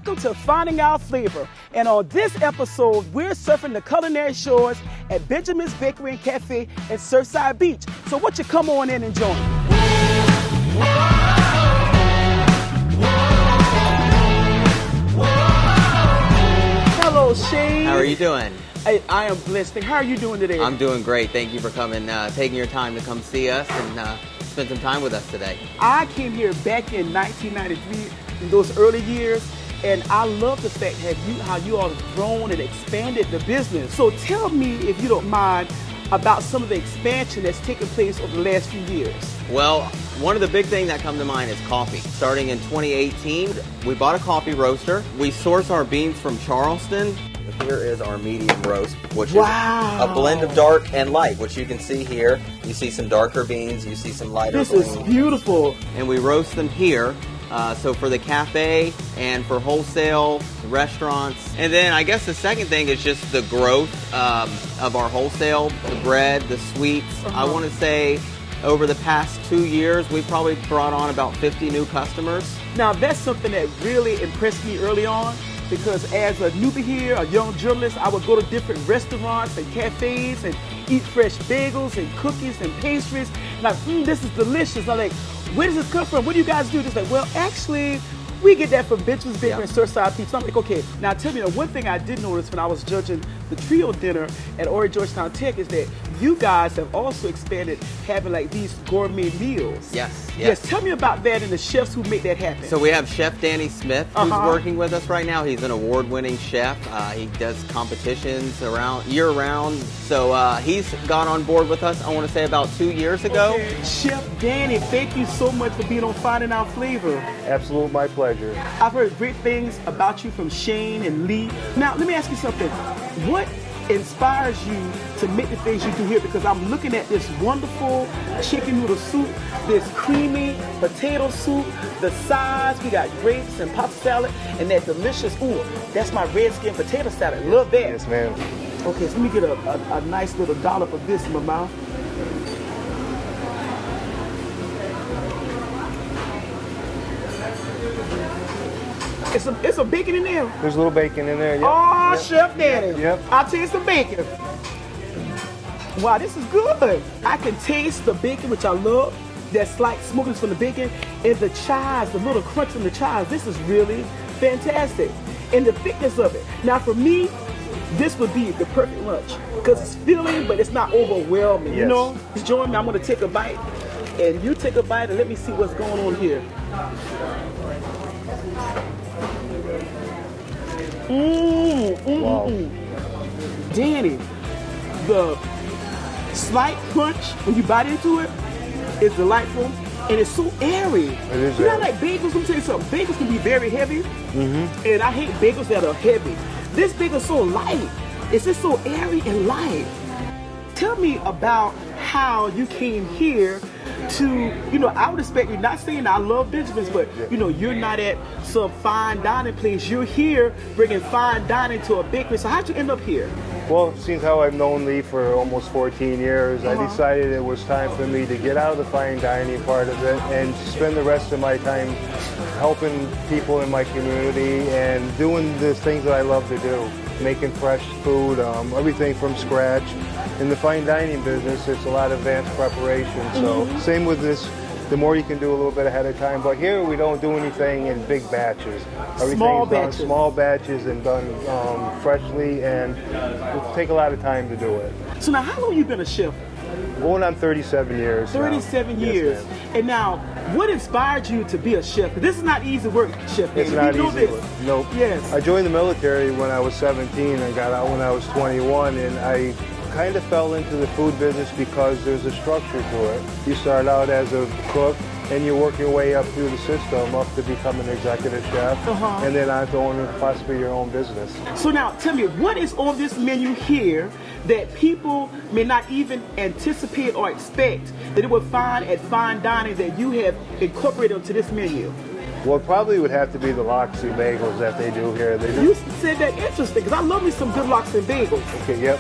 Welcome to Finding Our Flavor. And on this episode, we're surfing the culinary shores at Benjamin's Bakery and Cafe at Surfside Beach. So what you come on in and join? Hello, Shane. How are you doing? Hey, I am blessed. How are you doing today? I'm doing great. Thank you for coming, taking your time to come see us and spend some time with us today. I came here back in 1993, in those early years, and I love the fact how you all have grown and expanded the business. So tell me, if you don't mind, about some of the expansion that's taken place over the last few years. Well, one of the big things that come to mind is coffee. Starting in 2018, we bought a coffee roaster. We source our beans from Charleston. Here is our medium roast, which is a blend of dark and light, which you can see here. You see some darker beans, you see some lighter beans. This is beautiful. And we roast them here. So for the cafe and for wholesale restaurants. And then I guess the second thing is just the growth of our wholesale, the bread, the sweets. I want to say over the past 2 years, we've probably brought on about 50 new customers. Now that's something that really impressed me early on, because as a newbie here, a young journalist, I would go to different restaurants and cafes and eat fresh bagels and cookies and pastries. Like, this is delicious. I'm like, where does this come from? What do you guys do? Just like, well, actually, we get that from Benjamin's Bakery and Surfside Beach. So I'm like, okay. Now tell me, one thing I did notice when I was judging the trio dinner at Ori Georgetown Tech is that you guys have also expanded having like these gourmet meals. Yes. Tell me about that and the chefs who make that happen. So we have Chef Danny Smith, who's working with us right now. He's an award-winning chef. He does competitions year-round. So he's gone on board with us, I want to say, about 2 years ago. Okay. Chef Danny, thank you so much for being on Finding Our Flavor. Absolute my pleasure. I've heard great things about you from Shane and Lee. Now, let me ask you something. What inspires you to make the things you do here? Because I'm looking at this wonderful chicken noodle soup, this creamy potato soup, the sides, we got grapes and pasta salad, and that delicious, that's my red skin potato salad. Love that. Yes, ma'am. Okay, so let me get a nice little dollop of this in my mouth. It's some bacon in there. There's a little bacon in there. Yep. Oh, Yep. Chef Danny. Yep. I'll taste the bacon. Wow, this is good. I can taste the bacon, which I love. That slight smokiness from the bacon, and the chives, the little crunch from the chives. This is really fantastic. And the thickness of it. Now, for me, this would be the perfect lunch because it's filling, but it's not overwhelming. Yes. You know? Join me. I'm going to take a bite, and you take a bite, and let me see what's going on here. Wow. Danny, the slight crunch when you bite into it is delightful, and it's so airy. It is you know, airy. like bagels, let me tell you something. Bagels can be very heavy, and I hate bagels that are heavy. This bagel's so light. It's just so airy and light. Tell me about how you came here to, I would expect you, not saying I love Benjamin's, but, you're not at some fine dining place. You're here bringing fine dining to a bakery. So how'd you end up here? Well, seeing how I've known Lee for almost 14 years, I decided it was time for me to get out of the fine dining part of it and spend the rest of my time helping people in my community and doing the things that I love to do. Making fresh food, everything from scratch. In the fine dining business, it's a lot of advanced preparation. So same with this, the more you can do a little bit ahead of time. But here we don't do anything in big batches. Everything's done small batches and done freshly, and it take a lot of time to do it. So now, how long you been a chef? Going on 37 years. 37 now. years. Yes, and now, what inspired you to be a chef? This is not easy work, Chef. it's not you know easy. This. Nope. Yes. I joined the military when I was 17 and got out when I was 21, and I kind of fell into the food business because there's a structure to it. You start out as a cook, and you work your way up through the system up to become an executive chef, and then on to owning possibly your own business. So now, tell me, what is on this menu here that people may not even anticipate or expect that it would find at fine dining that you have incorporated into this menu? Well, it probably would have to be the loxy bagels that they do here. You said that interesting, because I love me some good lox and bagels. Okay, yep.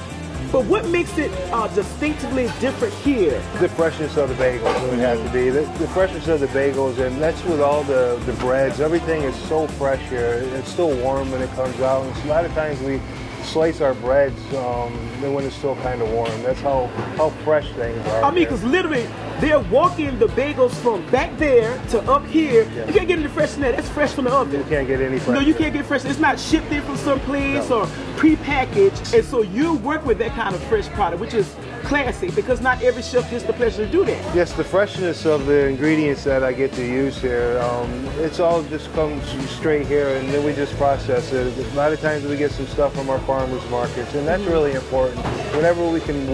But what makes it distinctively different here? The freshness of the bagels would have to be. The freshness of the bagels, and that's with all the breads. Everything is so fresh here. It's still warm when it comes out. And a lot of times we slice our breads when it's still kind of warm. That's how fresh things are. I mean, because literally they're walking the bagels from back there to up here. Yeah. You can't get any fresh in that. That's fresh from the oven. You can't get any fresh. No, you can't get fresh. It's not shipped in from someplace or pre-packaged. And so you work with that kind of fresh product, which is classic, because not every chef gets the pleasure to do that. Yes, the freshness of the ingredients that I get to use here, it's all just comes straight here, and then we just process it. A lot of times we get some stuff from our farmers markets, and that's really important. Whenever we can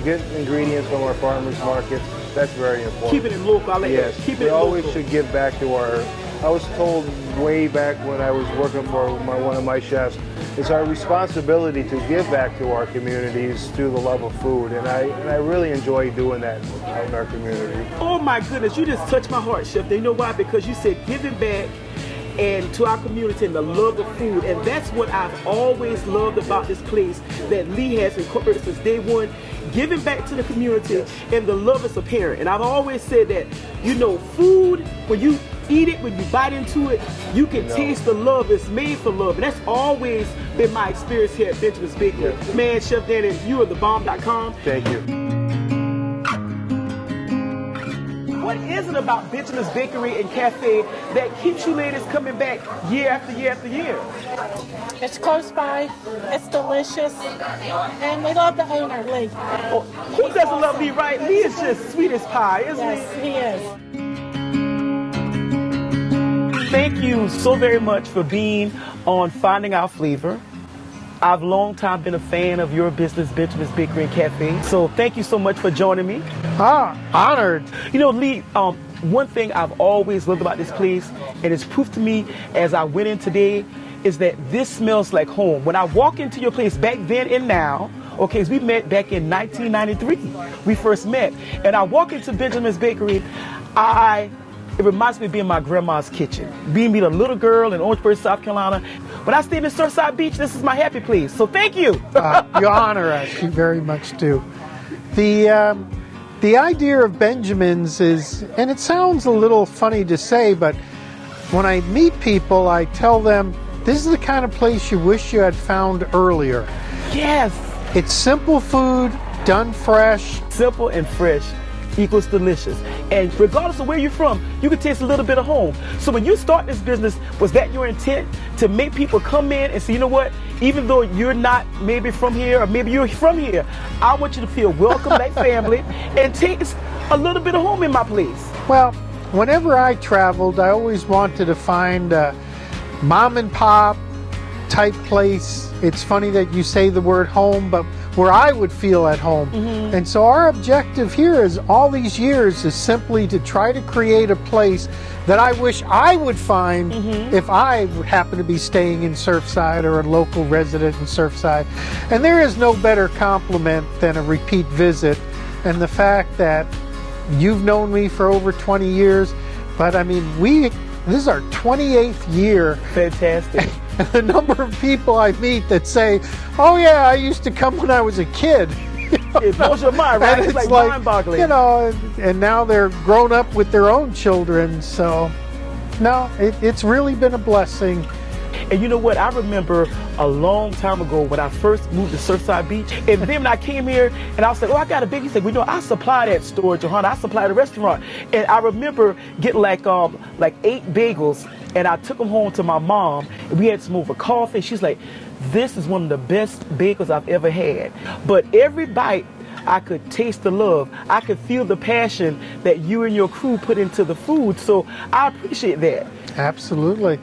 get ingredients from our farmers markets, that's very important. Keeping it local. I like yes, that. Keeping we it always local. should give back to our. I was told way back when I was working for one of my chefs, it's our responsibility to give back to our communities through the love of food, and I really enjoy doing that out in our community. Oh my goodness, you just touched my heart, Chef. You know why? Because you said giving back and to our community and the love of food, and that's what I've always loved about this place that Lee has incorporated since day one. Giving back to the community, and the love is apparent. And I've always said that, you know, food, when you eat it, when you bite into it, you can taste the love. It's made for love. And that's always been my experience here at Benjamin's Bakery. Yeah. Man, Chef Danny, you are the bomb.com. Thank you. What is it about Benjamin's Bakery and Cafe that keeps you ladies coming back year after year after year? It's close by, it's delicious, and we love the owner, Lee. Oh, who doesn't love Lee, right? Lee is just sweet as pie, isn't Yes, he he? Thank you so very much for being on Finding Our Flavor. I've long time been a fan of your business, Benjamin's Bakery and Cafe. So thank you so much for joining me. Honored. You know, Lee, one thing I've always loved about this place, and it's proof to me as I went in today, is that this smells like home. When I walk into your place back then and now, okay, so we met back in 1993. We first met. And I walk into Benjamin's Bakery, it reminds me of being in my grandma's kitchen. Being a little girl in Orangeburg, South Carolina. When I stayed in Surfside Beach, this is my happy place. So thank you. You honor us. You very much do. The idea of Benjamin's is, and it sounds a little funny to say, but when I meet people, I tell them, this is the kind of place you wish you had found earlier. Yes. It's simple food, done fresh. Simple and fresh equals delicious. And regardless of where you're from, you can taste a little bit of home. So when you start this business, was that your intent, to make people come in and say, you know what, even though you're not maybe from here, or maybe you're from here, I want you to feel welcome like family and taste a little bit of home in my place? Well, whenever I traveled, I always wanted to find a mom and pop type place. It's funny that you say the word home, but where I would feel at home. Mm-hmm. And so our objective here is all these years is simply to try to create a place that I wish I would find if I happen to be staying in Surfside or a local resident in Surfside. And there is no better compliment than a repeat visit, and the fact that you've known me for over 20 years, but I mean, this is our 28th year. Fantastic. And the number of people I meet that say, oh yeah, I used to come when I was a kid. It blows your mind, right? It's like mind-boggling. You know, and now they're grown up with their own children. So, no, it's really been a blessing. And you know what? I remember a long time ago when I first moved to Surfside Beach, and then when I came here and I was like, oh, I got a big, he said, well, you know, I supply that store, Johanna. I supply the restaurant. And I remember getting like 8 bagels, and I took them home to my mom, and we had some over coffee. She's like, this is one of the best bagels I've ever had. But every bite, I could taste the love. I could feel the passion that you and your crew put into the food. So I appreciate that. Absolutely.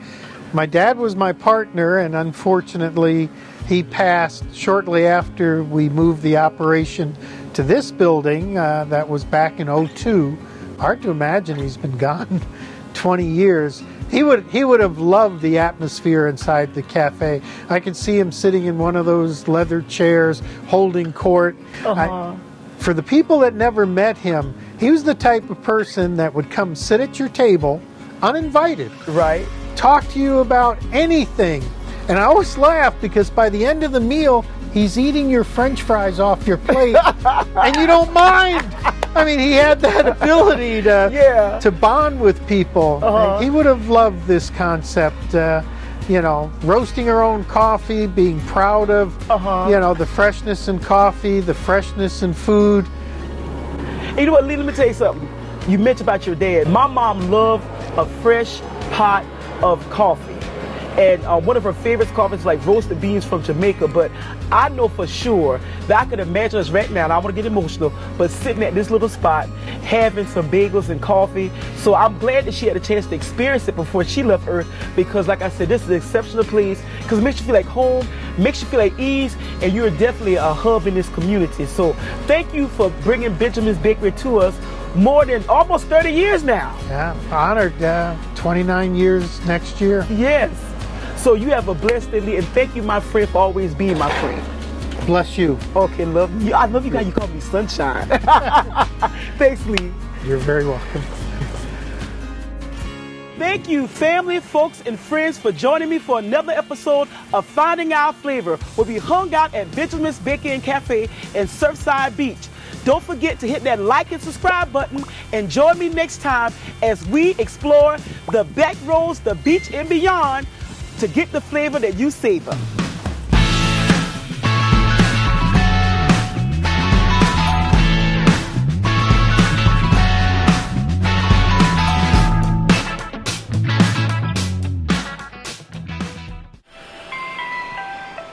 My dad was my partner, and unfortunately, he passed shortly after we moved the operation to this building. That was back in '02. Hard to imagine he's been gone 20 years. He would have loved the atmosphere inside the cafe. I could see him sitting in one of those leather chairs, holding court. For the people that never met him, he was the type of person that would come sit at your table, uninvited. Right. Talk to you about anything, And I always laugh because by the end of the meal, he's eating your French fries off your plate, and you don't mind. I mean, he had that ability to bond with people. He would have loved this concept. Roasting our own coffee, being proud of, the freshness in coffee, the freshness in food. And you know what, Lee, let me tell you something. You mentioned about your dad. My mom loved a fresh pot of coffee. And one of her favorite coffees is like roasted beans from Jamaica. But I know for sure that I could imagine us right now, and I want to get emotional, but sitting at this little spot, having some bagels and coffee. So I'm glad that she had a chance to experience it before she left Earth, because like I said, this is an exceptional place because it makes you feel like home, makes you feel like ease, and you're definitely a hub in this community. So thank you for bringing Benjamin's Bakery to us more than almost 30 years now. Yeah, honored. 29 years next year. Yes. So you have a blessed day, and thank you, my friend, for always being my friend. Bless you. Okay, love you. I love you guys. You call me Sunshine. Thanks, Lee. You're very welcome. Thank you, family, folks, and friends, for joining me for another episode of Finding Our Flavor, where we hung out at Benjamin's Bakery and Cafe in Surfside Beach. Don't forget to hit that like and subscribe button, and join me next time as we explore the back roads, the beach, and beyond to get the flavor that you savor.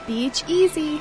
Beach easy.